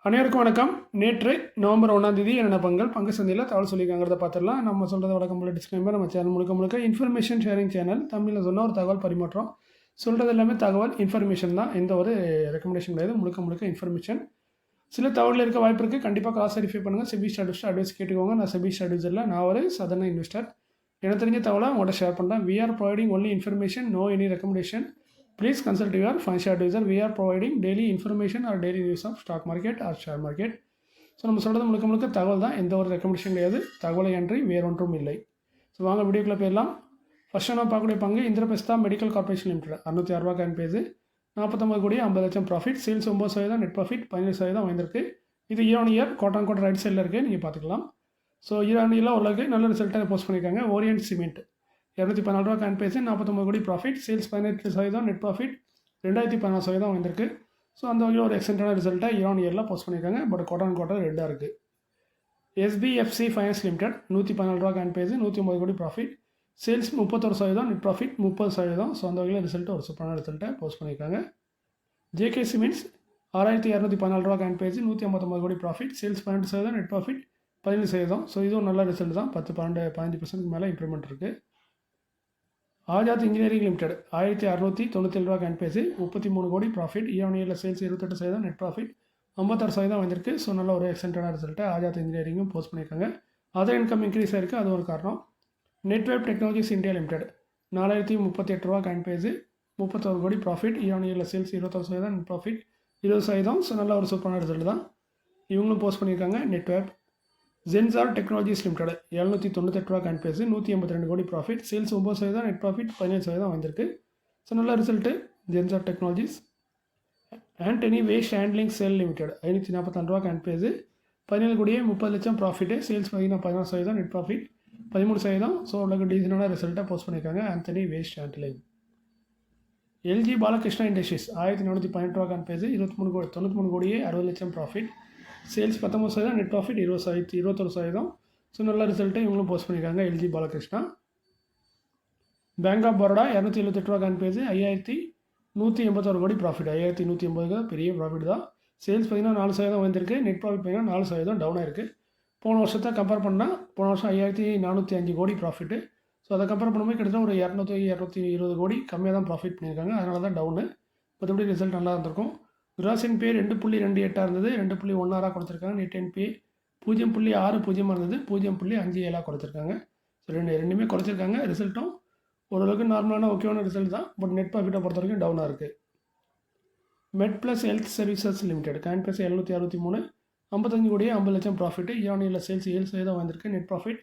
அனைவருக்கும் வணக்கம். நேற்று நவம்பர் 1ஆம் தேதி என்னென்ன பங்கு சந்தையில் தகவல் சொல்லியிருக்காங்கிறத பார்த்துடலாம். நம்ம சொல்கிறத வழக்கம் போல டிஸ்க்ளைமர், நம்ம சேனல் முழுக்க இன்ஃபர்மேஷன் ஷேரிங் சேனல். தமிழில் சொன்னால் ஒரு தகவல் பரிமாற்றம். சொல்கிறது எல்லாமே தகவல், இன்ஃபர்மேஷன் தான். எந்த ஒரு ரெக்கமெண்டேஷன் கிடையாது. முழுக்க இன்ஃபர்மேஷன். சில தகவல் இருக்க வாய்ப்பு இருக்குது. கண்டிப்பாக கிராஸ் வெரிஃபை பண்ணுங்கள். செபி ஸ்டாடிஸ்ட் அட்வைஸ் கேட்டுக்கோங்க. நான் செபி ஸ்டாடிஸ்டில் நான் ஒரு சாதாரண இன்வெஸ்டர். எனக்கு தெரிஞ்ச தகவலை உங்கள்கிட்ட ஷேர் பண்ணுறேன். We are providing only information, no any recommendation. Please consult your financial advisor. We are providing daily information or daily news of stock market or share market. So நம்ம சொல்கிறது முழுக்க தகவல் தான். எந்த ஒரு ரெக்கமெண்டேஷன் கிடையாது. தகவலை அன்றி வேறு ஒன்றும் இல்லை. ஸோ வாங்க வீடியோக்குள்ளே போயிடலாம். ஃபஸ்ட்டு நம்ம பார்க்கக்கூடிய பங்கு இந்திரபிரஸ்தா மெடிக்கல் கார்பரேஷன் லிமிடெட். 606 ரூபா கேன் பேஜ், 49 கோடி 50 லட்சம் ப்ராஃபிட். சேல்ஸ் 9%, நெட் ப்ராஃபிட் 17% வந்திருக்கு. இது இயர் குவார்டர் ரைட் சைடில் இருக்குது, நீங்கள் பார்த்துக்கலாம். ஸோ இயர்ல ஓரளவுக்கு நல்ல ரிசல்ட்டாக போஸ்ட் பண்ணியிருக்காங்க. ஓரியன்ட் சிமெண்ட் 214 ரூபா கேன் பேஜ், 49 கோடி ப்ராஃபிட். சேல்ஸ் 18%, நெட் ப்ராஃபிட் 2014% வந்திருக்கு. ஸோ அந்த வகையில் ஒரு எக்ஸலண்ட்டான ரிசல்ட்டாக இயரில் போஸ்ட் பண்ணியிருக்காங்க. பட் குவார்டர் ரெட்டாக இருக்குது. எஸ்பிஎஃப்சி ஃபைனான்ஸ் லிமிடெட் 114 ரூபா கேன் பேஜ், 109 கோடி profit. Sales 31%, net profit 30%. So அந்த வகையில் ரிசல்ட்டு ஒரு சூப்பரான ரிசல்ட்டை போஸ்ட் பண்ணியிருக்காங்க. ஜேகே சிமெண்ட்ஸ் 6214 ரூபா கேன் பேஜ், 159 கோடி profit. Sales 18%, net profit 17%. So இதுவும் நல்ல ரிசல்ட் தான். 15% மேலே இம்ப்ரூவ்மெண்ட் இருக்குது. ஆஜாத் இன்ஜினியரிங் லிமிடெட் 1697 ரூபா கேன் பேஜ், 33 கோடி ப்ராஃபிட். இயர்ல சேல்ஸ் 28%, நெட் ப்ராஃபிட் 56% வந்திருக்கு. ஸோ நல்ல ஒரு எக்ஸலண்ட்டான ரிசல்ட்டை ஆஜாத் இன்ஜினியரிங்கும் போஸ்ட் பண்ணியிருக்காங்க. அதர் இன்கம் இன்க்ரீஸ் ஆயிருக்கு, அது ஒரு காரணம். நெட்வேப் டெக்னாலஜிஸ் இந்தியா லிமிடெட் 4038 ரூபா கேன் பேஜ், 31 கோடி ப்ராஃபிட். இயர்ல சேல்ஸ் 21%, நெட் ப்ராஃபிட் 20%. ஸோ நல்ல ஒரு சூப்பரான ரிசல்ட் தான். இவங்களும் போஸ்ட் பண்ணியிருக்காங்க. நெட்வேப் ஜென்சார் டெக்னாலஜிஸ் லிமிடெட் 798 ரூபா கேன் பேஜ், 182 கோடி ப்ராஃபிட். சேல்ஸ் 9%, நெட் ப்ராஃபிட் 17% வந்திருக்கு. ஸோ நல்ல result Zensar technologies. Antony waste handling cell limited 544 ரூபா கேன் பேஜ், 17 கோடியே 30 லட்சம் profit. Sales 16%, net profit 13%. So உங்களுக்கு டீசெண்டான ரிசல்ட்டாக போஸ்ட் பண்ணியிருக்காங்க Antony waste handling. LG Balakrishna industries 1418 ரூபா கேன் பேஜ், 93 கோடியே 60 லட்சம் profit. Sales 19%, net profit 21%. So நல்ல ரிசல்ட்டை இவங்களும் போஸ்ட் பண்ணியிருக்காங்க LG Balakrishna. Bank of Baroda 278 ரூபா கேன் பேஜ், 5181 கோடி ப்ராஃபிட். 5180 பெரிய ப்ராஃபிட் தான். சேல்ஸ் 4% வந்திருக்கு. நெட் ப்ராஃபிட் 4% டவுன் ஆயிருக்கு. போன வருஷத்தை கம்பேர் பண்ணால் போன வருஷம் 5405 கோடி ப்ராஃபிட்டு. ஸோ அதை கம்பேர் பண்ணும்போது கிட்டத்தட்ட ஒரு 220 கோடி கம்மியாக தான் ப்ராஃபிட் பண்ணியிருக்காங்க. அதனால தான் டவுனு. மற்றபடி ரிசல்ட் நல்லா இருந்திருக்கும். கிராஸ் என்பிஏ 2.28 இருந்தது, 2.16 கொடுத்துருக்காங்க. நெட் என்பிஏ 0.60 இருந்தது, 0.57 கொடுத்துருக்காங்க. ஸோ ரெண்டுமே குறைச்சிருக்காங்க. ரிசல்ட்டும் ஓரளவுக்கு நார்மலான ஓகேவான ரிசல்ட் தான். பட் நெட் ப்ராஃபிட்டை பொறுத்த வரைக்கும் டவுனாக இருக்குது. MedPlus health services limited கேன் பேஸ் 763, 55 கோடியே 50 லட்சம் ப்ராஃபிட்டு. இயர்ல சேல்ஸ் 7% வந்திருக்கு. நெட் ப்ராஃபிட்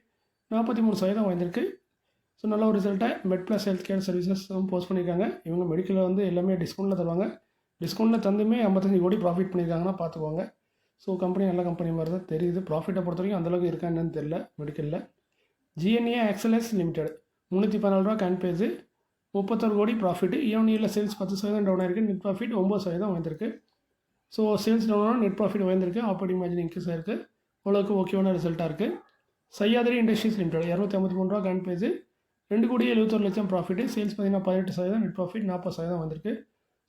43% வந்திருக்கு. ஸோ நல்ல ஒரு ரிசல்ட்டை மெட் plus health care services post பண்ணியிருக்காங்க. இவங்க மெடிக்கலில் எல்லாமே டிஸ்கவுண்ட்டில் தருவாங்க. டிஸ்கவுண்ட்டில் தந்துமே 55 கோடி ப்ராஃபிட் பண்ணியிருக்காங்கன்னா பார்த்துக்கோங்க. ஸோ கம்பெனி நல்ல கம்பெனி மாதிரி தான் தெரியுது. ப்ராஃபிட்டை பொறுத்த வரைக்கும் அந்தளவுக்கு இருக்கா என்னன்னு தெரியல மெடிக்கலில். ஜிஎன்ஏ எக்ஸலன்ஸ் லிமிடெட் 314 ரூபா கேன் பேஜ், 31 கோடி ப்ராஃபிட்டு. இயர்ல சேல்ஸ் 10% டவுன் ஆயிருக்கு. நெட் ப்ராஃபிட் 9% வந்திருக்கு. ஸோ சேல்ஸ் டவுன் ஆனால் நெட் ப்ராஃபிட் வந்திருக்கு. ஆப்பரேட்டிங் மார்ஜின் இன்க்ரீஸ் ஆயிருக்கு. அவ்வளோக்கு ஓகேவான ரிசல்ட்டாக இருக்குது. சையாதிரி இண்டஸ்ட்ரீஸ் லிமிடெட் 253 ரூபா கேன் பேஜ், 2 கோடியே 71 லட்சம் ப்ராஃபிட்டு. சேல்ஸ் 18%, நெட் ப்ராஃபிட் 40% வந்திருக்கு.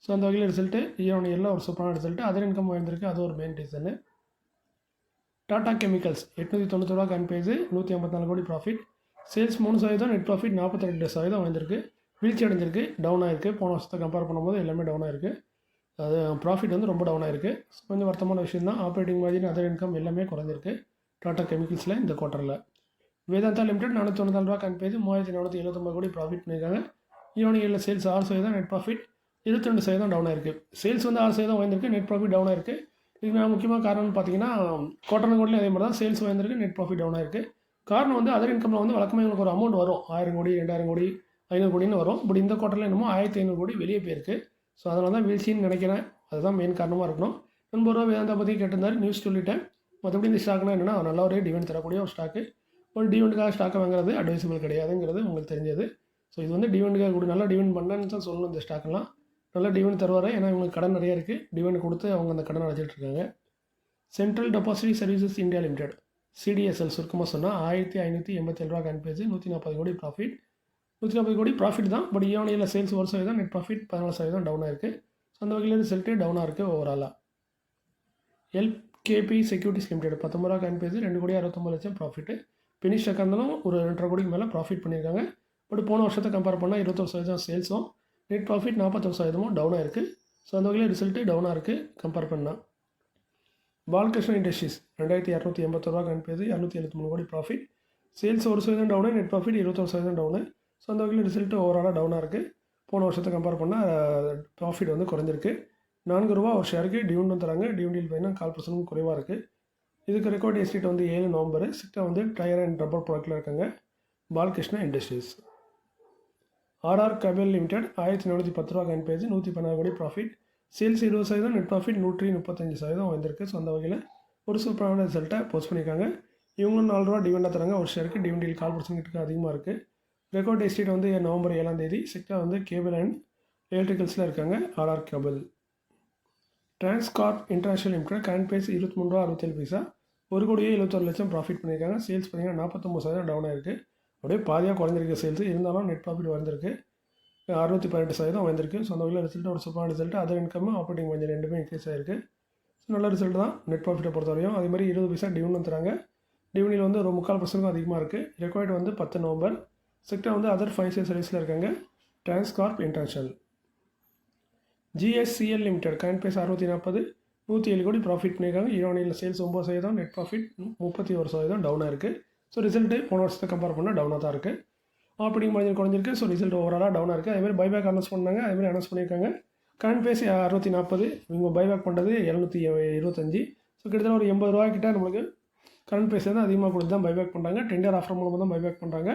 ஸோ அந்த வகையில் ரிசல்ட்டு இயர்ல ஒரு சூப்பரான ரிசல்ட்டு. அதர் இன்கம் வந்திருக்கு, அது ஒரு மெயின் ரீசனு. டாடா கெமிக்கல்ஸ் 890 ரூபா கேன் பேஜ், 154 கோடி ப்ராஃபிட். சேல்ஸ் 3%, நெட் ப்ராஃபிட் 42% வந்திருக்கு. வீழ்ச்சி அடைஞ்சிருக்கு, டவுன் ஆயிருக்கு. போன வருஷத்தை கம்பேர் பண்ணும்போது எல்லாமே டவுன் ஆயிருக்கு. அது ப்ராஃபிட் ரொம்ப டவுன் ஆயிருக்கு. கொஞ்சம் வருத்தமான விஷயம் தான். ஆப்ரேட்டிங் மார்ஜின், அதர் இன்கம் எல்லாமே குறைஞ்சிருக்கு டாடா கெமிக்கல்ஸில் இந்த குவார்ட்டரில். வேதாந்தா லிமிடெட் 494 ரூபா கேன் பேஜ், 3479 கோடி ப்ராஃபிட் பண்ணியிருக்காங்க. இயர்ல சேல்ஸ் 6%, நெட் ப்ராஃபிட் 22% டவுன் ஆயிருக்கு. சேல்ஸ் 6% வந்திருக்கு. நெட் ப்ராஃபிட் டவுன் ஆயிருக்கு. இதுக்கு நான் முக்கியமாக காரணம்னு பார்த்தீங்கன்னா குவார்ட்டர்லேயும் அதே மாதிரி தான் சேல்ஸ் வந்திருக்கு. நெட் ப்ராஃபிட் டவுன் ஆயிருக்கு. காரணம் அதர் இன்கமில் வழக்கமாக எங்களுக்கு ஒரு அமௌண்ட் வரும். 1000 கோடி 2000 கோடி 500 கோடின்னு வரும். பட் இந்த குவார்ட்டரில் என்னமோ 1500 கோடி வெளியே போயிருக்கு. ஸோ அதனால தான் வீழ்ச்சின்னு நினைக்கிறேன். அதுதான் மெயின் காரணமாக இருக்கணும். நண்பர் வேதாந்தா பற்றி கேட்டிருந்தார், நியூஸ் சொல்லிட்டேன். மற்றபடி இந்த ஸ்டாக்னா என்னென்னா நல்ல ஒரு டிவெண்ட் தரக்கூடிய ஒரு ஸ்டாக்கு. ஒரு டிவெண்ட்டுக்காக ஸ்டாக்கை வாங்குறது அட்வைசபிள் கிடையாதுங்கிறது உங்களுக்கு தெரிஞ்சது. ஸோ இது டிவெண்ட்டுக்காக கூட நல்லா டிவெண்ட் பண்ணேன்னு தான் சொல்லணும். இந்த ஸ்டாக்கெல்லாம் நல்லா டிவெண்ட் தருவார். ஏன்னா இவங்களுக்கு கடன் நிறையா இருக்குது. டிவெண்ட் கொடுத்து அவங்க அந்த கடனை அடைச்சிட்டு இருக்காங்க. Central depository services India limited CDSL சுருக்கமாக சொன்னால் 1587 ரூபா கேன் பேஜ், 140 கோடி ப்ராஃபிட். 140 கோடி ப்ராஃபிட் தான். பட் இயர்ல சேல்ஸ் 1%, நெட் ப்ராஃபிட் 14% டவுன் ஆயிருக்கு. ஸோ அந்த வகையில் ரிசல்ட்டு டவுனாக இருக்குது ஓவராலாக. கேபி செக்யூரிட்டிஸ் லிமிடெட் 19 ரூபா காயின் பேஜ் 2,69,00,000 ப்ராஃபிட்டு. ஃபினிஷ் ஸ்டாக்காக இருந்தாலும் ஒரு 2.5 கோடிக்கு மேலே ப்ராஃபிட் பண்ணியிருக்காங்க. பட் போன வருஷத்தை கம்பேர் பண்ணால் 21% சேல்ஸும் நெட் ப்ராஃபிட் 41% டவுனாக இருக்குது. ஸோ அந்த வகையில் ரிசல்ட்டு டவுனாக இருக்குது கம்பேர் பண்ணால். பாலகிருஷ்ணா இண்டஸ்ட்ரீஸ் 2,281 ரூபா காயின் பேஜ் 273 கோடி profit. Sales 1% down, net profit 21% down. So அந்த வகையில் ரிசல்ட்டு ஓவராலாக டவுனாக இருக்குது. போன வருஷத்தை கம்பேர் பண்ணால் ப்ராஃபிட் வந்து குறைஞ்சிருக்கு. 4 ரூபா ஒரு ஷேருக்கு டிவிடெண்ட் தராங்க. டிவிடெண்ட் பார்த்தீங்கன்னா 4% குறைவாக இருக்குது. இதுக்கு ரெக்கார்ட் எஸ்டேட் வந்து 7 நவம்பர். சிக்டா வந்து டயர் அண்ட் ரப்பர் ப்ராடக்ட்டில் இருக்காங்க. Balkrishna industries. RR Kabel limited 1,410 ரூபா காயின் பேஜ் 116 கோடி ப்ராஃபிட். சேல்ஸ் 20%, நெட் ப்ராஃபிட் 135% வந்திருக்கு. ஸோ அந்த வகையில் ஒரு சூப்பரான ரிசல்ட்டை போஸ்ட் பண்ணியிருக்காங்க. இவங்களும் 4 ரூபா டிவிடெண்டாக தராங்க ஒரு ஷேருக்கு. டிவிடெண்ட் 4% அதிகமாக இருக்குது. ரெக்கார்ட் எஸ்டேட் வந்து நவம்பர் 7ஆம் தேதி. சிக்டா வந்து கேபிள் அண்ட் எலக்ட்ரிக்கல்ஸில் இருக்காங்க. RR cable. Transcorp international limited காயின் பேஸ் 23 ரூபா 67 பைசா 1,71,00,000 ப்ராஃபிட் பண்ணியிருக்காங்க. சேல்ஸ் பார்த்தீங்கன்னா 49% டவுனாக இருக்குது. அப்படியே பாதியாக குறைஞ்சிருக்கு சேல்ஸ். இருந்தாலும் நெட் ப்ராஃபிட் வந்திருக்கு 618% வந்திருக்கு. ஸோ அந்த வகையில் ரிசல்ட் ஒரு சூப்பரான ரிசல்ட். அதர் இன்கம் ஆப்ரேட்டிங் கொஞ்சம் ரெண்டுமே இன்க்ரீஸ் ஆகிருக்கு. ஸோ நல்ல ரிசல்ட் தான் நெட் ப்ராஃபிட்டை பொறுத்தவரையும். அதே மாதிரி 20 பைசா டிவிடெண்ட் தராங்க. டிவிடெண்ட் வந்து ஒரு 3/4% அதிகமாக இருக்குது. ரெக்கார்ட் வந்து 10 நவம்பர். செக்டர் வந்து அதர் ஃபைனான்சியல் சர்வீஸில் இருக்காங்க. டிரான்ஸ்கார்ப் இன்டர்நேஷனல். ஜிஎஸ்சிஎல் லிமிடெட் காயின் பேஸ் 640 107 கோடி ப்ராஃபிட் பண்ணியிருக்காங்க. ஈரோனியில் சேல்ஸ் 9%, நெட் ப்ராஃபிட் 31% டவுனாக இருக்குது. ஸோ ரிசல்ட்டு போன வருஷத்தை கம்பேர் பண்ணால் டவுனாக தான் இருக்குது. ஆப்ரேட்டிங் மார்ஜின் குறைஞ்சிருக்கு. ஸோ ரிசல்ட் ஓவராலாக டவுனாக இருக்குது. அதேமாதிரி பைபேக் அனௌன்ஸ் பண்ணாங்க. அதேமாதிரி அனௌன்ஸ் பண்ணியிருக்காங்க. காயின் பேஸ் 640 இவங்க பைபேக் பண்ணுறது 725. ஸோ கிட்டத்தட்ட ஒரு 80 ரூபாய்க்கிட்ட நம்மளுக்கு கரண்ட் பேஸ் தான் அதிகமாக கொடுத்து தான் பைபேக் பண்ணுறாங்க. டெண்டர் ஆஃபர் மூலமாக தான் பைபேக் பண்ணுறாங்க.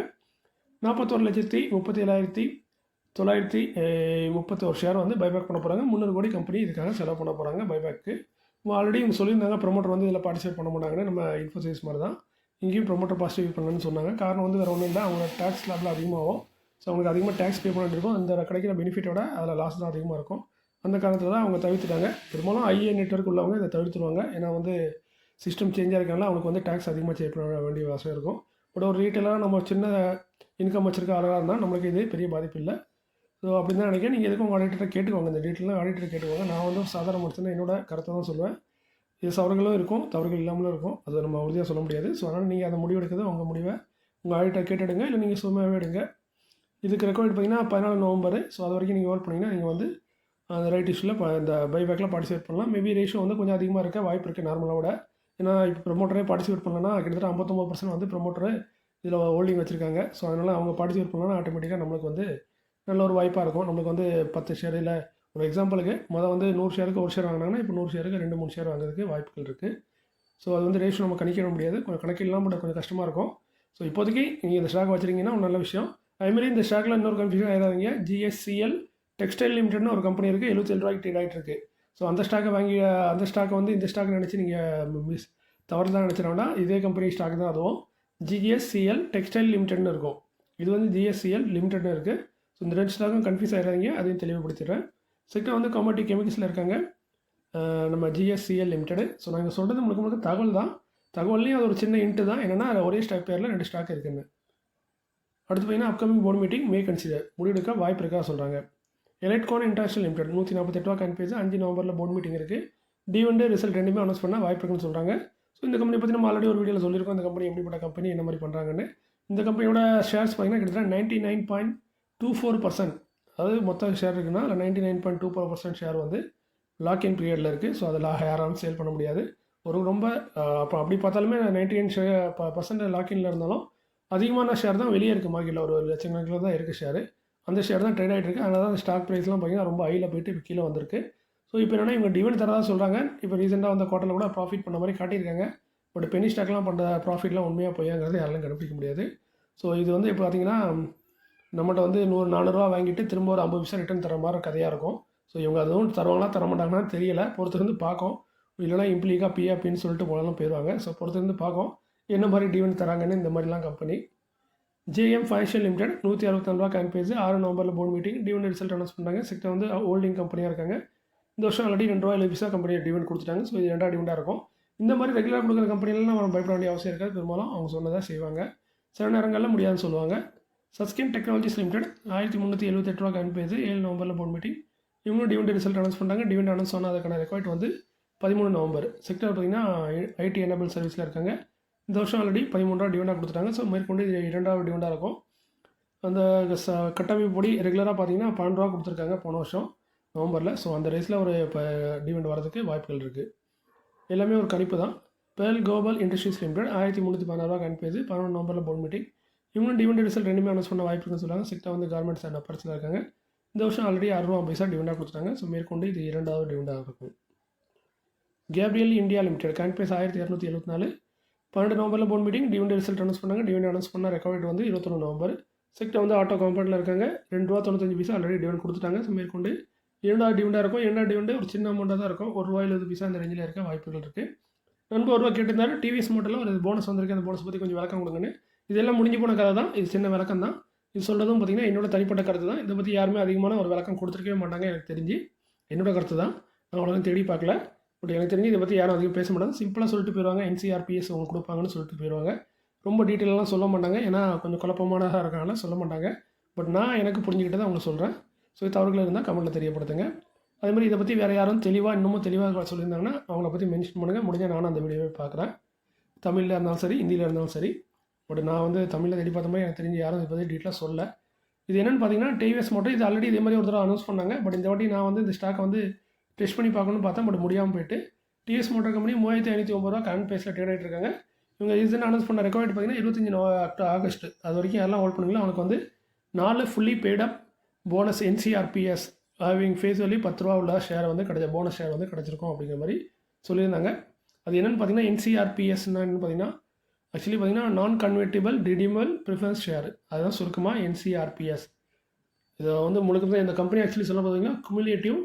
41,37,931 ஷேர் வந்து பைபேக் பண்ண போகிறாங்க. 300 கோடி கம்பெனி இதுக்காக செலவு பண்ண போகிறாங்க பைபேக்கு. ஆல்ரெடி இவங்க சொல்லியிருந்தாங்க ப்ரொமோட்டர் வந்து இதில் பார்ட்டிசிபேட் பண்ண மாட்டாங்கன்னு. நம்ம இன்ஃபோசிஸ் மாதிரி தான் இங்கேயும் ப்ரொமோட்டர் பாசிட்டிவ் பண்ணணும்னு சொன்னாங்க. காரணம் வந்து வேறு ஒன்றும் இல்லை, அவங்க டேக்ஸ் லாபில் அதிகமாகும். ஸோ அவங்களுக்கு அதிகமாக டேக்ஸ் பே பண்ணிட்டு இருக்கும். அந்த கிடைக்கிற பெனிஃபிட்டோட அதில் லாஸ் தான் அதிகமாக இருக்கும். அந்த காரணத்தில் தான் அவங்க தவிர்த்துட்டாங்க. பெரும்பாலும் ஐஏ நெட்வொர்க் உள்ளவங்க இதை தவிர்த்துருவாங்க. ஏன்னா வந்து சிஸ்டம் சேஞ்சாக இருக்கனால அவங்களுக்கு வந்து டேக்ஸ் அதிகமாக பே பண்ண வேண்டிய அவசியம் இருக்கும். பட் ஒரு ரீட்டெயிலாக நம்ம சின்ன இன்கம் வச்சிருக்க ஆளாக இருந்தால் நம்மளுக்கு இது பெரிய பாதிப்பு இல்லை. ஸோ அப்படி தான் நினைக்கிறேன். நீங்கள் எதுக்கும் உங்கள் ஆடிட்டரை கேட்டுக்கோங்க. இந்த டீட்டெயிலாம் ஆடிட்டரை கேட்டுக்கோங்க. நான் வந்து சாதாரண மனுஷன் என்னோட கருத்தை தான் சொல்லுவேன். இது சவர்களும் இருக்கும், தவறுகள் இல்லாமலும் இருக்கும். அதை நம்ம உறுதியாக சொல்ல முடியாது. ஸோ அதனால் நீங்கள் அதை முடிவு எடுக்கிறது உங்கள் முடிவை உங்கள் ஆடிட்டரை கேட்டுடுங்க. இல்லை நீங்கள் சும்மாவே எடுங்க. இதுக்கு ரெக்கார்ட் பார்த்தீங்கன்னா 14 நவம்பர். ஸோ அது வரைக்கும் நீங்கள் ஒர்க் பண்ணிங்கன்னா நீங்கள் வந்து அந்த ரைட் இஷ்யூவில் இந்த பைபேக்கில் பார்ட்டிசிபேட் பண்ணலாம். மேபி ரேஷியோ வந்து கொஞ்சம் அதிகமாக இருக்க வாய்ப்பு இருக்குது நார்மலாக விட. ஏன்னா இப்போ ப்ரொமோட்டரே பார்ட்டிசிபேட் பண்ணலன்னா கிட்டத்தட்ட 59% வந்து ப்ரொமோட்டரு இதில் ஹோல்டிங் வச்சுருக்காங்க. ஸோ அதனால் அவங்க பார்ட்டிசிபேட் பண்ணலாம் ஆட்டோமேட்டிக்காக நம்மளுக்கு வந்து நல்ல ஒரு வாய்ப்பாக இருக்கும். நம்மளுக்கு வந்து 10 ஷேர் இல்லை ஒரு எக்ஸாம்பிளுக்கு வந்து 100 ஷேருக்கு ஒரு ஷேர் வாங்கினாங்கன்னா இப்போ 100 ஷேருக்கு 2-3 ஷேர் வாங்குறதுக்கு வாய்ப்புகள் இருக்குது. ஸோ அது வந்து ரேஷியோ நம்ம கணிக்க முடியாது. கொஞ்சம் கணக்கில்லாம் பட் கொஞ்சம் கஷ்டமாக இருக்கும். ஸோ இப்போதைக்கு நீங்கள் இந்த ஸ்டாக் வச்சுருக்கீங்கன்னா ஒரு நல்ல விஷயம். அதுமாரி இந்த ஸ்டாக்கில் இன்னொரு கன்ஃபியூஷன் ஆயிடாதீங்க. ஜிஎஸ்சிஎல் டெக்ஸ்டைல் லிமிடெட்னு ஒரு கம்பெனி இருக்குது. 77 ரூபாய்க்கு ட்ரேட் ஆகிட்டு இருக்குது. ஸோ அந்த ஸ்டாக்கை வாங்கி அந்த ஸ்டாக்கை வந்து இந்த ஸ்டாக் நினச்சி நீங்கள் தவறு தான் நினச்சிடோன்னா இதே கம்பெனி ஸ்டாக் தான். அதுவும் ஜிஎஸ்சிஎல் டெக்ஸ்டைல் லிமிடெட்னு இருக்கும். இது வந்து ஜிஎஸ்சிஎல் லிமிடெட்னு இருக்குது. ஸோ இந்த ரெண்டு ஸ்டாக்கும் கன்ஃபியூஸ் ஆகிடாதீங்க. அதையும் தெளிவுபடுத்திடுறேன். செக்டர் வந்து கமாடிட்டி கெமிக்கல்ஸில் இருக்காங்க நம்ம ஜிஎஸ்சிஎல் லிமிடெட். ஸோ நாங்கள் சொல்கிறது முழுக்க தகவல் தான். தகவல்லையும் அது ஒரு சின்ன இன்ட்டு தான். என்னென்னா ஒரே ஸ்டாக் பேரில் 2 ஸ்டாக் இருக்குன்னு. அடுத்து பார்த்தீங்கன்னா அப்கமிங் போர்டு மீட்டிங் மே கன்சிடர் முடிவெடுக்க வாய்ப்பு இருக்கா சொல்கிறாங்க. எலக்ட்ரான் இன்டர்நேஷனல் லிமிடெட் 148 ரூபா காயின் பேஜ் 5 நவம்பரில் போர்டு மீட்டிங் இருக்குது. டிவிடெண்ட் ரிசல்ட் ரெண்டுமே அனௌன்ஸ் பண்ணால் வாய்ப்பு இருக்குன்னு சொல்கிறாங்க. ஸோ இந்த கம்பெனி பற்றி நம்ம ஆல்ரெடி ஒரு வீடியோவில் சொல்லியிருக்கோம். இந்த கம்பெனி எப்படிப்பட்ட கம்பெனி என்ன மாதிரி பண்ணுறாங்கன்னு. இந்த கம்பெனியோட ஷேர்ஸ் பார்த்தீங்கன்னா கிட்டத்தட்ட 99.24%. அதாவது மொத்த ஷேர் இருக்குன்னா அதில் 99.24% ஷேர் வந்து லாக்இன் பீரியடில் இருக்குது. ஸோ அதில் யாராலும் சேல் பண்ண முடியாது. ஒரு ரொம்ப அப்போ அப்படி பார்த்தாலுமே 99% லாக்இனில் இருந்தாலும் அதிகமான ஷேர் தான் வெளியே இருக்குது மார்க்கெட்டில். ஒரு லட்சக்கணக்கில் தான் இருக்குது ஷேர். அந்த ஷேர் தான் ட்ரேட் ஆகிட்டு இருக்குது. அதனால தான் அந்த ஸ்டாக் ப்ரைஸ்லாம் பார்த்தீங்கன்னா ரொம்ப ஹையில் போயிட்டு இப்போ கீழே வந்திருக்கு. ஸோ இப்போ என்னென்னா இவங்க டிவிடெண்ட் தரதா சொல்கிறாங்க. இப்போ ரீசெண்டாக வந்த குவார்ட்டரில் கூட ப்ராஃபிட் பண்ண மாதிரி காட்டியிருக்காங்க. பட் பெனி ஸ்டாக்லாம் பண்ணுற ப்ராஃபிட்லாம் உண்மையாக போயாங்கிறது யாராலும் கண்டுபிடிக்க முடியாது. ஸோ இது வந்து இப்போ பார்த்தீங்கன்னா நம்மகிட்ட வந்து 100-400 ரூபா வாங்கிட்டு திரும்ப ஒரு 50 பைசா ரிட்டர்ன் தர மாதிரி கதையாக இருக்கும். ஸோ இவங்க அதுவும் தருவாங்களா தர மாட்டாங்கன்னு தெரியல. பொறுத்திருந்து பார்க்கும். இல்லைனா இம்ப்ளீக்காக பின்னு சொல்லிட்டு போனாலும் போயிடுவாங்க. ஸோ பொறுத்திருந்து பார்க்கும் என்ன மாதிரி டிவிடெண்ட் தராங்கன்னு. இந்த மாதிரிலாம் கம்பெனி ஜேஎம் ஃபைனான்ஷியல் லிமிடெட் 164 ரூபா காயின் பேஜ் 6 நவம்பரில் board meeting dividend result announce பண்ணாங்க. செக்டர் வந்து ஹோல்டிங் கம்பெனியாக இருக்காங்க. இந்த வருஷம் ஆல்ரெடி 2 ரூபா 7 பைசா கம்பெனி டிவிடெண்ட் கொடுத்துட்டாங்க. ஸோ இது 2ஆவது டிவிடெண்டாக இருக்கும். இந்த மாதிரி ரெகுலராக கொடுக்குற கம்பெனிலாம் நம்ம பயப்பட வேண்டிய அவசியம் இருக்காது. பெரும்பாலும் அவங்க சொன்னதாக செய்வாங்க. சில நேரங்களில் முடியாதுன்னு சொல்லுவாங்க. சஸ்கின் டெக்னாலஜிஸ் லிமிடெட் 1378 ரூபா காயின் பேஜ் 7 நவம்பரில் போர்டு மீட்டிங். இவங்களும் டிவிடெண்ட் ரிசல்ட் அனௌன்ஸ் பண்ணாங்க. டிவிடெண்ட் அனௌன்ஸ் ஆனால் அதுக்கான ரெக்கார்ட் வந்து 13 நவம்பர். செக்டார் பார்த்தீங்கன்னா ஐடி எனேபிள் சர்வீஸில் இருக்காங்க. இந்த வருஷம் ஆல்ரெடி 13 டிவிடெண்டாக கொடுத்துட்டாங்க. ஸோ மேற்கொண்டு இது 2வது டிவிடெண்டாக இருக்கும். அந்த கட்டமைப்பு படி ரெகுலராக பார்த்தீங்கன்னா 12 ரூபா கொடுத்துருக்காங்க போன வருஷம் நவம்பரில். ஸோ அந்த ரேஸில் ஒரு இப்போ டிவிடெண்ட் வரதுக்கு வாய்ப்புகள் இருக்குது. எல்லாமே ஒரு கணிப்பு தான். பேர்ல் குளோபல் இண்டஸ்ட்ரீஸ் லிமிடெட் 1316 கணிப்பேது 11 நவம்பரில் போர்ட் மீட்டிங். இவங்களும் டிவிடெண்ட் ரிசல்ட் ரெண்டுமே அனௌன்ஸ் பண்ண வாய்ப்பு இருக்குன்னு சொல்லுவாங்க. செக்டார் வந்து கவர்மெண்ட்ஸ் அண்ட் அப்பர்ஸில் இருக்காங்க. இந்த வருஷம் ஆல்ரெடி 6.50 டிவிடெண்டாக கொடுத்துட்டாங்க. ஸோ மேற்கொண்டு இது 2வது டிவிடெண்டாக இருக்கும். கேப்ரியல் இந்தியா லிமிடெட் கணிப்பேஸ் 1274 12 நவம்பரில் board meeting. Dividend result announce பண்ணாங்க. டிவிடெண்ட் அனௌன்ஸ் பண்ண ரெக்கார்ட் வந்து 21 நவம்பர். செக்டார் வந்து ஆட்டோ காம்பவுண்டில் இருக்காங்க. ₹2.95 ஆல்ரெடி டிவிடெண்ட் கொடுத்துட்டாங்க. ஸோ மேற்கொண்டு 2வது டிவிடெண்டாக இருக்கும். 2வது டிவிடெண்ட் ஒரு சின்ன அமௌண்ட்டாக தான் இருக்கும். ₹1.20 அந்த ரேஞ்சில் இருக்க வாய்ப்புகள் இருக்குது. நண்பர் ₹1 கேட்டிருந்தாரு. டிவிஎஸ் மோட்டரில் ஒரு போனஸ் வந்திருக்கு. அந்த போனஸ் பற்றி கொஞ்சம் விளக்கம் கொடுங்கன்னு. இதெல்லாம் முடிஞ்சு போன கதை தான். இது சின்ன விளக்கம் தான். இது சொல்கிறதும் பார்த்திங்கன்னா என்னோட தனிப்பட்ட கருத்து தான். இதை பற்றி யாருமே அதிகமான ஒரு விளக்கம் கொடுத்துருக்கவே மாட்டாங்க. எனக்கு தெரிஞ்சு என்னோட கருத்து தான். நான் அவ்வளோ தேடி பார்க்கல. பட் எனக்கு தெரிஞ்சு இதை பற்றி யாரும் அதிகம் பேச மாட்டாங்க. சிம்பிளாக சொல்லிட்டு போயிடுவாங்க. NCRPS அவங்க கொடுப்பாங்கன்னு சொல்லிட்டு போயிடுவாங்க. ரொம்ப டீட்டெயிலெலாம் சொல்ல மாட்டாங்க. ஏன்னா கொஞ்சம் குழப்பமானதாக இருக்கனால சொல்ல மாட்டாங்க. பட் நான் எனக்கு புரிஞ்சுக்கிட்டதை அவங்க சொல்கிறேன். ஸோ தவறுகள் இருந்தால் கமெண்ட்டில் தெரியப்படுத்துங்க. அதேமாதிரி இதை பற்றி வேறு யாரும் இன்னமும் தெளிவாக சொல்லியிருந்தாங்கன்னா அவங்கள பற்றி மென்ஷன் பண்ணுங்கள். முடிஞ்சால் நானும் அந்த வீடியோவை பார்க்குறேன். தமிழில் இருந்தாலும் சரி, ஹிந்தியில் இருந்தாலும் சரி. பட் நான் வந்து தமிழில் தேடி பார்த்த மாதிரி எனக்கு தெரிஞ்சு யாரும் இதை பற்றி டீட்டெயிலாக சொல்ல. இது என்னென்னு பார்த்தீங்கன்னா டிவிஎஸ் மோட்டர் இது ஆல்ரெடி இதே மாதிரி ஒரு தடவை அனௌன்ஸ் பண்ணாங்க. பட் இந்த வாட்டி நான் வந்து இந்த ஸ்டாக்கை வந்து டெஸ்ட் பண்ணி பார்க்கணும்னு பார்த்தேன். பட் முடியாமல் போயிட்டு டிவிஎஸ் மோட்டர் கம்பெனி ₹3509 கரண்ட் பேஸில் ட்ரேட் ஆகிட்டு இருக்காங்க. இவங்க ரீசன் அனௌன்ஸ் பண்ண ரெக்கார்ட் பார்த்தீங்கன்னா 25 ஆகஸ்ட். அது வரைக்கும் யாரெல்லாம் ஹோல்ட் பண்ணுவீங்களோ அவனுக்கு வந்து 4 fully paid up bonus NCRPS having face value ₹10 உள்ள ஷேர் வந்து போனஸ் ஷேர் வந்து கிடச்சிருக்கும் அப்படிங்கிற மாதிரி சொல்லியிருந்தாங்க. அது என்னென்னு பார்த்தீங்கன்னா NCRPSன்னா என்னென்னு பார்த்தீங்கன்னா ஆக்சுவலி பார்த்தீங்கன்னா நான் கன்வெர்ட்டிபிள் ரிடீமபிள் ப்ரிஃபரன்ஸ் ஷேர். அதுதான் சுருக்கமாக NCRPS. இதை வந்து முழுக்க இந்த கம்பெனி ஆக்சுவலி சொல்ல பார்த்தீங்கன்னா குமுலேட்டிவ்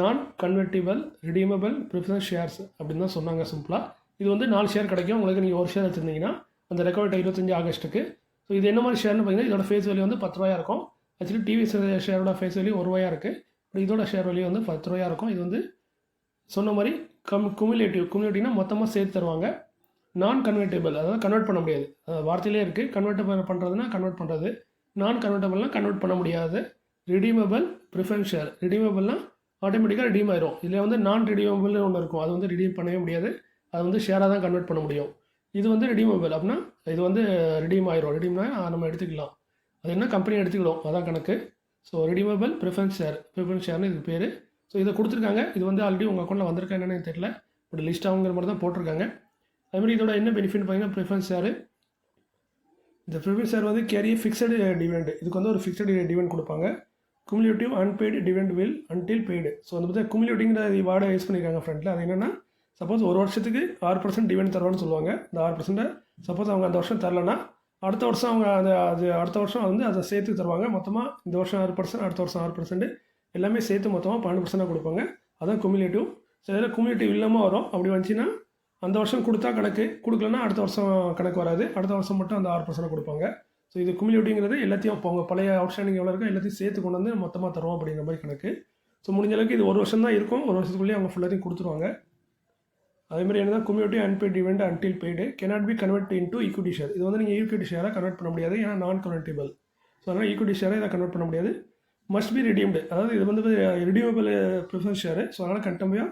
நான் கன்வெர்ட்டிபிள் ரிடீமபிள் ப்ரிஃபரன்ஸ் ஷேர்ஸ் அப்படின்னு தான் சொன்னாங்க சிம்பிளாக. இது வந்து 4 ஷேர் கிடைக்கும் உங்களுக்கு. நீங்கள் ஒரு ஷேர் வச்சுருந்தீங்கன்னா அந்த ரெக்கார்ட் 25 ஆகஸ்ட்டுக்கு. ஸோ இது என்ன மாதிரி ஷேர்னு பார்த்தீங்கன்னா இதோட ஃபேஸ் வேல்யூ வந்து ₹10 இருக்கும். ஆக்சுவலி டிவிஎஸ் ஷேரோட ஃபேஸ் வேல்யூ ₹1 இருக்குது. பட் இதோட ஷேர் வேல்யூ வந்து ₹10 இருக்கும். இது வந்து சொன்ன மாதிரி குமுலேட்டிவ்னா மொத்தமாக சேர்த்து தருவாங்க. நான் கன்வெர்ட்டபிள் அதாவது கன்வெர்ட் பண்ண முடியாது. வார்த்தையிலே இருக்குது. கன்வெர்ட் பண்ணுறதுனா கன்வெர்ட் பண்ணுறது. நான் கன்வெர்ட்டபிள்னால் கன்வெர்ட் பண்ண முடியாது. Redeemable preference share. ரிடீமபிள்னால் ஆட்டோமேட்டிக்காக ரிடீம் ஆயிரும். இதில் வந்து நான் ரிடீமபிள்னு ஒன்று இருக்கும். அது வந்து ரிடீம் பண்ணவே முடியாது. அது வந்து ஷேராக தான் கன்வெர்ட் பண்ண முடியும். இது வந்து ரிடீமபிள் அப்படின்னா இது வந்து ரிடீம் ஆயிரும். ரிடீம்னா நம்ம எடுத்துக்கலாம். அது என்ன கம்பெனி எடுத்துக்கிடும் அதான் கணக்கு. ஸோ ரிடீமபிள் ப்ரிஃபரன்ஸ் ஷேர்னு இதுக்கு பேர். ஸோ இதை கொடுத்துருக்காங்க. இது வந்து ஆல்ரெடி உங்கள் அக்கௌண்ட்டில் வந்திருக்கா என்னன்னு தெரியல. பட் லிஸ்ட் ஆகுங்கிற மாதிரி தான் போட்டிருக்காங்க. அதுமாதிரி இதோட என்ன பெனிஃபிட் பார்த்தீங்கன்னா ப்ரிஃபரன்ஸ் ஷேர். இந்த ப்ரிஃபரன்ஸ் ஷேர் வந்து கேரிய ஃபிக்ஸடு டிவிடெண்ட். இதுக்கு வந்து ஒரு ஃபிக்ஸடு டிவிடெண்ட் கொடுப்பாங்க. Cumulative unpaid dividend will until paid. So அந்த பற்றி குமுலேட்டிங்கிற வார்டை யூஸ் பண்ணியிருக்காங்க ஃப்ரண்ட்டில். அது என்னென்னா சப்போஸ் ஒரு வருஷத்துக்கு 6% டிவிடெண்ட் தருவான்னு சொல்லுவாங்க. இந்த 6% சப்போஸ் அவங்க அந்த வருஷம் தரலன்னா அடுத்த வருஷம் அவங்க அடுத்த வருஷம் வந்து அதை சேர்த்து தருவாங்க. மொத்தமாக இந்த வருஷம் 6%, அடுத்த வருஷம் 6% எல்லாமே சேர்த்து மொத்தமாக 12% கொடுப்பாங்க. அதான் குமுலேட்டிவ். ஸோ இதில் குமுலேட்டிவ் இல்லாமல் வரும். அப்படி வந்துச்சுன்னா அந்த வருஷம் கொடுத்தா கணக்கு, கொடுக்கலன்னா அடுத்த வருஷம் கணக்கு வராது. அடுத்த வருஷம் மட்டும் அந்த 6% கொடுப்பாங்க. ஸோ இது குமுலேட்டிவ்ங்கிறது எல்லாத்தையும் இப்போ உங்கள் பழைய அவுட்ஸ்டாண்டிங் எவ்வளோ இருக்கோ எல்லாத்தையும் சேர்த்து கொண்டு வந்து மொத்தமாக தருவோம் அப்படிங்கிற மாதிரி கணக்கு. ஸோ முடிஞ்ச அளவுக்கு இது ஒரு வருஷம் தான் இருக்கும். ஒரு வருஷத்துக்குள்ளேயே அவங்க ஃபுல்லாத்தையும் கொடுத்துருவாங்க. அதேமாதிரி என்ன தான் cumulative unpaid dividend until paid cannot be converted into equity share. இது வந்து நீங்கள் ஈக்விட்டி ஷேராக கன்வெர்ட் பண்ண முடியாது. ஏன்னா நான் கன்வெர்ட்டிபிள். ஸோ அதனால் ஈக்விட்டி ஷேரை இதை கன்வெர்ட் பண்ண முடியாது. Must be redeemed. அதாவது இது வந்து ரிடீமபிள் ப்ரிஃபரன்ஸ் ஷேரு. ஸோ அதனால் கண்டிப்பாக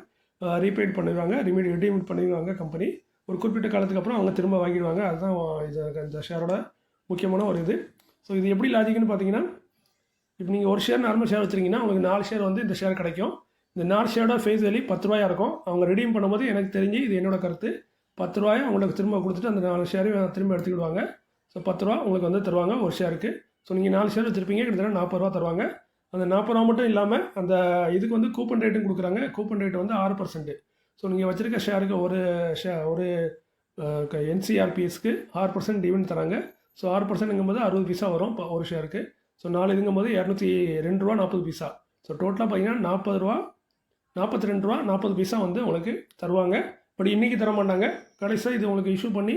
ரீபெய்ட் பண்ணிடுவாங்க. ரிடீம் பண்ணிடுவாங்க கம்பெனி. ஒரு குறிப்பிட்ட காலத்துக்கு அப்புறம் அவங்க திரும்ப வாங்கிடுவாங்க. அதுதான் இந்த ஷேரோட முக்கியமான ஒரு இது. ஸோ இது எப்படி லாஜிக்னு பார்த்தீங்கன்னா இப்போ நீங்கள் ஒரு ஷேர் நார்மல் ஷேர் வச்சுருங்கன்னா உங்களுக்கு 4 ஷேர் வந்து இந்த ஷேர் கிடைக்கும். இந்த 4 ஷேரோட ஃபேஸ் வேல்யூ ₹10 இருக்கும். அவங்க ரெடீம் பண்ணும்போது எனக்கு தெரிஞ்சு இது என்னோட கருத்து ₹10 உங்களுக்கு திரும்ப கொடுத்துட்டு அந்த 4 ஷேரையும் திரும்ப எடுத்துக்கிடுவாங்க. ஸோ ₹10 உங்களுக்கு வந்து தருவாங்க ஒரு ஷேருக்கு. ஸோ நீங்கள் 4 ஷேர் வச்சுருப்பீங்க, கிட்டத்தட்ட ₹40 தருவாங்க. அந்த ₹40 மட்டும் இல்லாமல் அந்த இதுக்கு வந்து கூப்பன் ரேட்டும் கொடுக்குறாங்க. கூப்பன் ரேட் வந்து 6%. ஸோ நீங்கள் வச்சுருக்க ஷேருக்கு ஒரு NCRPSக்கு 6% டிவிடெண்ட் தராங்க. ஸோ 6%ங்கும்போது 60 பைசா வரும் ஒரு ஷேருக்கு. ஸோ 4 இதுங்கும்போது ₹202.40. ஸோ டோட்டலாக பார்த்தீங்கன்னா ₹42.40 வந்து உங்களுக்கு தருவாங்க. பட் இன்றைக்கி தர மாட்டாங்க. கடைசியாக இது உங்களுக்கு இஷ்யூ பண்ணி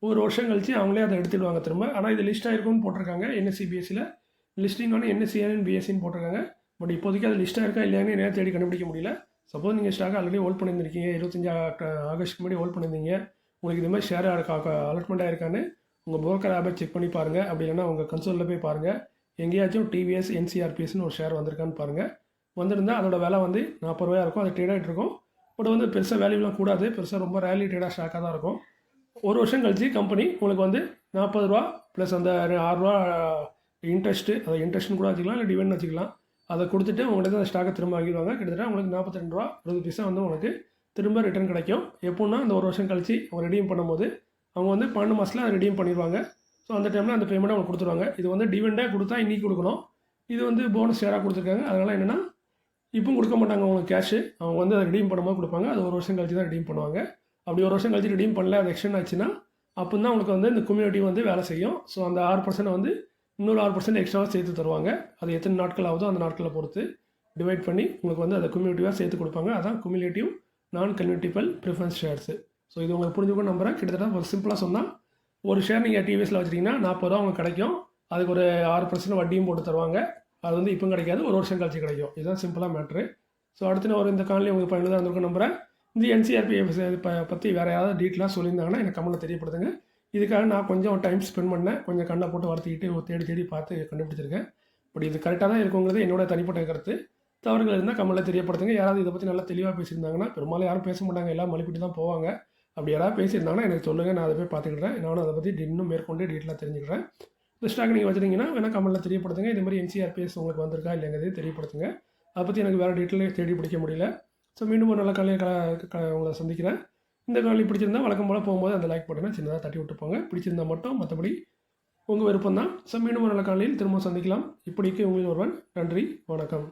ஒரு வருஷம் கழிச்சு அவங்களே அதை எடுத்துடுவாங்க திரும்ப. ஆனால் இது லிஸ்ட் ஆகிருக்கும்னு போட்டிருக்காங்க. NSE BSEயில் லிஸ்டிங் வந்து NSE and BSEன்னு போட்டிருக்காங்க. பட் இப்போதைக்கு அது லிஸ்ட்டாக இருக்கா இல்லையான்னு என்ன தேடி கண்டுபிடிக்க முடியல. சப்போஸ் நீங்கள் ஸ்டாக் ஆல்ரெடி ஹோல்ட் பண்ணியிருந்திருக்கீங்க, 25 ஆகஸ்ட்டுக்கு முன்னாடி ஹோல்ட் பண்ணியிருந்தீங்க, உங்களுக்கு இது மாதிரி ஷேர் அலாட்மெண்ட் ஆகிருக்கான்னு உங்கள் புரோக்கர் ஆப்பை செக் பண்ணி பாருங்கள். அப்படி இல்லைன்னா உங்கள் கன்சோலில் போய் பாருங்கள். எங்கேயாச்சும் TVS NCRPSன்னு ஒரு ஷேர் வந்திருக்கான்னு பாருங்கள். வந்திருந்தால் அதோட விலை வந்து ₹40 இருக்கும். அது ட்ரேட் ஆகிட்டு இருக்கும். பட் வந்து பெருசாக வேல்யூலாம் கூடாது, பெருசாக ரொம்ப ரேர்லி ட்ரேடாக ஸ்டாக்காக தான் இருக்கும். ஒரு வருஷம் கழிச்சு கம்பெனி உங்களுக்கு வந்து ரூ. 40 ப்ளஸ் அந்த ரூ. 6 இன்ட்ரெஸ்ட்டு, அதை இன்ட்ரெஸ்ட்னு கூட வச்சுக்கலாம், இல்லை டிவிடெண்ட் வச்சுக்கலாம். அதை கொடுத்துட்டு உங்களுக்கு அந்த ஸ்டாக்கை திரும்ப வாங்கிடுவாங்க. கிட்டத்தட்ட உங்களுக்கு ரூ. 42.20 வந்து உங்களுக்கு திரும்ப ரிட்டர்ன் கிடைக்கும். எப்போன்னா அந்த ஒரு வருஷம் கழிச்சு அவங்க ரெடீம் பண்ணும்போது அவங்க வந்து 12 மாதத்தில் அதை ரெடீம் பண்ணிடுவாங்க. ஸோ அந்த டைமில் அந்த பேமெண்ட்டை அவங்க கொடுத்துருவாங்க. இது வந்து டிவிடெண்டாக கொடுத்தா இன்றைக்கி கொடுக்கணும். இது வந்து போனஸ் ஷேராக கொடுத்துருக்காங்க. அதனால் என்னென்னா இப்பவும் கொடுக்க மாட்டாங்க அவங்களுக்கு கேஷு. அவங்க வந்து அதை ரெடீம் பண்ணும்போது கொடுப்பாங்க. அது ஒரு வருஷம் கழிச்சு தான் ரெடீம் பண்ணுவாங்க. அப்படி ஒரு வருஷம் கழிச்சு ரெடீம் பண்ணல, அது எக்ஸ்டெண்ட் ஆச்சுன்னா அப்போ தான் உங்களுக்கு வந்து இந்த கம்யூனிட்டி வந்து வேலை செய்யும். ஸோ அந்த 6% வந்து இன்னொரு 6% எக்ஸ்ட்ராவாக சேர்த்து தருவாங்க. அது எத்தனை நாட்கள் ஆகுதோ அந்த நாட்களை பொறுத்து டிவைட் பண்ணி உங்களுக்கு வந்து அதை கும்யூலேட்டிவாக சேர்த்து கொடுப்பாங்க. அதான் கும்யூலேட்டிவ் நான் கன்வெர்ட்டிபிள் ப்ரிஃபரன்ஸ் ஷேர்ஸு. ஸோ இது உங்களுக்கு புரிஞ்சுக்கணும் நம்புறேன். கிட்டத்தட்ட ஒரு சிம்பிளாக சொன்னால், ஒரு ஷேர் நீங்கள் டிவிஎஸில் வச்சுட்டிங்கன்னா ரூ. 40 உங்களுக்கு கிடைக்கும். அதுக்கு ஒரு 6% வட்டியும் போட்டு தருவாங்க. அது வந்து இப்போ கிடைக்காது, ஒரு வருஷம் கழிச்சு கிடைக்கும். இதுதான் சிம்பிளாக மேட்ரு. ஸோ அடுத்து நான் இந்த காலையில் உங்களுக்கு பயனுள்ளதாக இருந்திருக்கும் நம்புறேன். இந்த என்சிஆர்பிஎஃப் பற்றி வேறு ஏதாவது டீட்டெயிலாக சொல்லியிருந்தாங்கன்னா எனக்கு கமெண்ட்டில் தெரியப்படுத்துங்க. இதுக்காக நான் கொஞ்சம் டைம் ஸ்பெண்ட் பண்ணேன். கொஞ்சம் கண்ணை போட்டு வறுத்திக்கிட்டு தேடி தேடி பார்த்து கண்டுபிடிச்சிருக்கேன். பட் இது கரெக்டாக தான் இருக்குங்கிறது என்னோட தனிப்பட்ட கருத்து. தவறுகள் இருந்தால் கமெண்ட்டில் தெரியப்படுத்துங்க. யாராவது இதை பற்றி நல்லா தெளிவாக பேசியிருந்தாங்கன்னா, பெரும்பாலும் யாரும் பேச மாட்டாங்க, எல்லாம் மலிப்பிட்டு தான் போவாங்க. அப்படி யாராவது பேசியிருந்தாங்கன்னா எனக்கு சொல்லுங்கள், நான் அதை போய் பார்த்துக்கிட்டேன். நானும் அதை பற்றி இன்னும் மேற்கொண்டு டீட்டெயிலாக தெரிஞ்சுக்கிறேன். இந்த ஸ்டாக் நீங்கள் வச்சுருந்தீங்கன்னா வேணால் கமெண்ட்டில் தெரியப்படுத்துங்க. இதே மாதிரி என்சிஆர்பிஎஸ் உங்களுக்கு வந்திருக்கா இல்லைங்கிறதே தெரியப்படுத்துங்க. அதை பற்றி எனக்கு வேறு டீட்டெயிலே தேடி பிடிக்க முடியல. ஸோ மீண்டும் ஒரு நல்ல காலையை உங்களை சந்திக்கிறேன். இந்த காலை பிடிச்சிருந்தால் வழக்கம் போல் போகும்போது அந்த லைக் பட்டனை சின்னதாக தட்டி விட்டு போங்க. பிடிச்சிருந்தா மட்டும், மற்றபடி உங்கள் விருப்பம் தான். ஸோ மீண்டும் ஒரு நல்ல காலையில் திரும்ப சந்திக்கலாம். இப்படிக்கு உங்களில் ஒருவன். நன்றி, வணக்கம்.